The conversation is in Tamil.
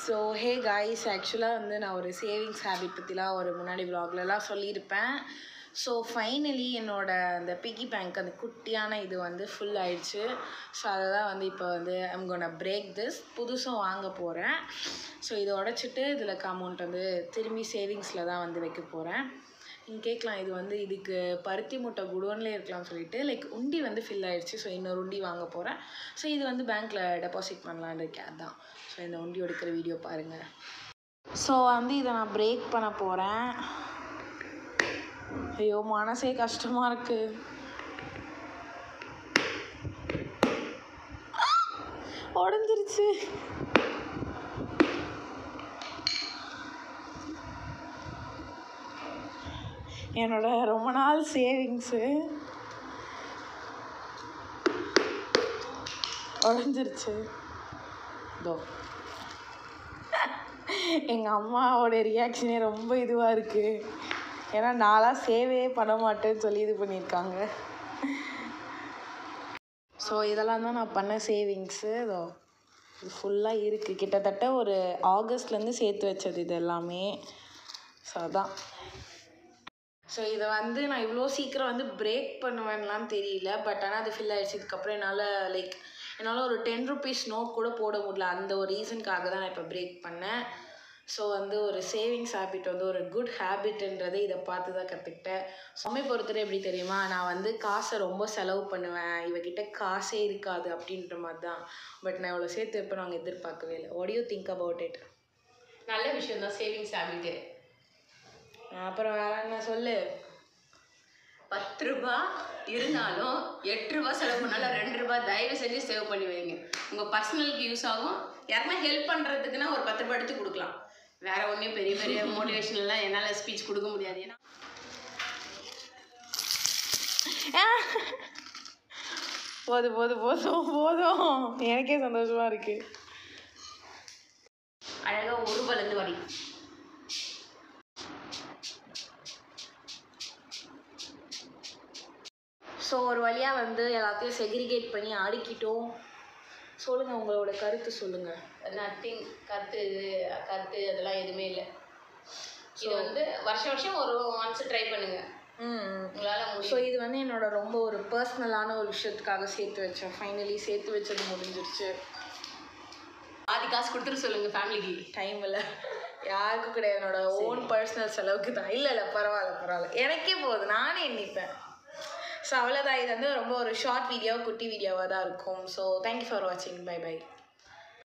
ஸோ ஹே காய்ஸ், ஆக்சுவலாக வந்து நான் ஒரு சேவிங்ஸ் ஹேபிட் பற்றிலாம் ஒரு முன்னாடி விலாக்லலாம் சொல்லியிருப்பேன். ஸோ ஃபைனலி என்னோடய அந்த பிக்கி பேங்க் அந்த குட்டியான இது வந்து ஃபுல் ஆயிடுச்சு. ஸோ அதை தான் வந்து இப்போ வந்து ஐம் கோனா பிரேக் திஸ். புதுசும் வாங்க போகிறேன். ஸோ இதை உடச்சிட்டு இதில் அமௌண்ட் வந்து திரும்பி சேவிங்ஸில் தான் வந்து வைக்க போகிறேன். நீங்கள் கேட்கலாம், இது வந்து இதுக்கு பருத்தி மூட்டை குடோன்லேயே இருக்கலாம்னு சொல்லிட்டு உண்டி வந்து ஃபில் ஆகிடுச்சு. ஸோ இன்னொரு உண்டி வாங்க போகிறேன். ஸோ இது வந்து பேங்க்கில் டெபாசிட் பண்ணலான்னு இருக்கேன். அதுதான். ஸோ இந்த உண்டி எடுக்கிற வீடியோ பாருங்கள். ஸோ வந்து இதை நான் பிரேக் பண்ண போகிறேன். ஐயோ, மனசே கஷ்டமாக இருக்குது. உடஞ்சிருச்சு. என்னோட ரொம்ப நாள் சேவிங்ஸு உடஞ்சிருச்சு. இதோ எங்கள் அம்மாவோட ரியாக்ஷனே ரொம்ப இதுவாக இருக்குது. ஏன்னா நான்லாம் சேவே பண்ண மாட்டேன்னு சொல்லி இது பண்ணியிருக்காங்க. ஸோ இதெல்லாம் தான் நான் பண்ண சேவிங்ஸு. இதோ இது ஃபுல்லாக இருக்குது. கிட்டத்தட்ட ஒரு ஆகஸ்ட்லேருந்து சேர்த்து வச்சது இது எல்லாமே. ஸோ அதான். ஸோ இதை வந்து நான் இவ்வளோ சீக்கிரம் வந்து பிரேக் பண்ணுவேன்லாம் தெரியல. பட் ஆனால் அது ஃபில் ஆகிடுச்சு. இதுக்கப்புறம் என்னால் ஒரு 10 rupees நோட் கூட போட முடியல. அந்த ஒரு ரீசனுக்காக தான் நான் இப்போ பிரேக் பண்ணேன். ஸோ வந்து ஒரு சேவிங்ஸ் ஹேபிட் வந்து ஒரு குட் ஹேபிட்ன்றதை இதை பார்த்து தான் கற்றுக்கிட்டேன். சமை பொறுத்தவரை எப்படி தெரியுமா, நான் வந்து காசை ரொம்ப செலவு பண்ணுவேன். இவகிட்ட காசே இருக்காது அப்படின்ற மாதிரி தான். பட் நான் இவ்வளோ சேர்த்து வைப்பேன் நாங்கள் எதிர்பார்க்கவே இல்லை. What you think about it? நல்ல விஷயம் தான் சேவிங்ஸ் ஹேபிட்டு. அப்புறம் வேற என்ன சொல்லு. 10 ரூபா இருந்தாலும் 8 ரூபா செலவு பண்ணாலும் 2 ரூபா தயவு செஞ்சு சேவ் பண்ணி வைங்க. உங்கள் பர்சனலுக்கு யூஸ் ஆகும். யாருன்னா ஹெல்ப் பண்ணுறதுக்குன்னா ஒரு 10 ரூபா எடுத்து கொடுக்கலாம். வேற ஒன்றும் பெரிய பெரிய மோட்டிவேஷனல்லாம் என்னால் ஸ்பீச் கொடுக்க முடியாது. ஏன்னா போதும் எனக்கே சந்தோஷமாக இருக்குது. அழகாக 1 ரூபாயிலேருந்து வரி. ஸோ ஒரு வழியாக வந்து எல்லாத்தையும் செக்ரிகேட் பண்ணி அடுக்கிட்டோம். சொல்லுங்கள், உங்களோட கருத்து சொல்லுங்கள். நத்திங். கருத்து அதெல்லாம் எதுவுமே இல்லை. இது வந்து வருஷம் ஒரு ஒன்ஸ் ட்ரை பண்ணுங்கள். உங்களால் முடியும். ஸோ இது வந்து என்னோட ரொம்ப ஒரு பர்சனலான ஒரு விஷயத்துக்காக சேர்த்து வச்சேன். ஃபைனலி சேர்த்து வச்சது முடிஞ்சிருச்சு. பாதி காசு கொடுத்துட்டு சொல்லுங்கள். ஃபேமிலிக்கு டைம் இல்லை, யாருக்கும் கிடையாது. என்னோட ஓன் பர்சனல் செலவுக்கு தான். இல்லை பரவாயில்ல, எனக்கே போகுது, நானே எண்ணிப்பேன். ஸோ அவ்வளோதான். இது வந்து ரொம்ப ஒரு ஷார்ட் வீடியோ, குட்டி வீடியோவாக தான் இருக்கும். ஸோ தேங்க்யூ ஃபார் வாட்சிங். பை.